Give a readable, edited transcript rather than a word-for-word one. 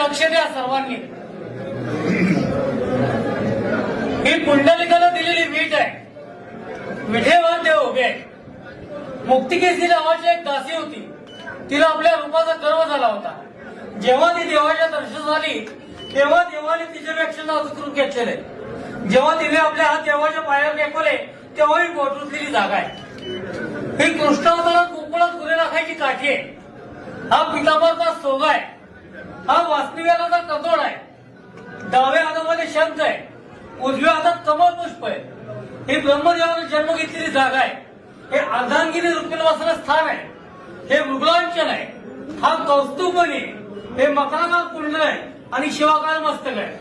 लक्ष द्या सर्वांनी. ही पुंडलिकाला दिलेली वीट आहे. विठेवर देव उभे आहे. मुक्तिकेसी नावाची एक दासी होती. तिला आपल्या रूपाचा गर्व झाला होता. जेव्हा ती देवाच्या दर्शन झाली तेव्हा देवाने तिच्यापेक्षा नाजूक रूप घेतलेले. जेव्हा तिने आपले हात देवाच्या पायावर टेकवले तेव्हा ही पोटरुतलेली जागा आहे. ही कृष्णावतारात गोकुळात गुरे राखायची काठी आहे. हा पितांबरचा सोगा आहे. हा वासनिवेलाचा कतोड आहे. डाव्या हातामध्ये शंख आहे. उजव्या हातात कमल पुष्प आहे. ही ब्रह्मदेवाने जन्म घेतलेली जागा आहे. हे अर्धांगिनी रुक्मिणीवासना स्थान आहे. हे मृगलांचन आहे. हा कौस्तुभमणी आहे. हे मकराकाल कुंडल आहे आणि शिवाकाल मस्तक आहे.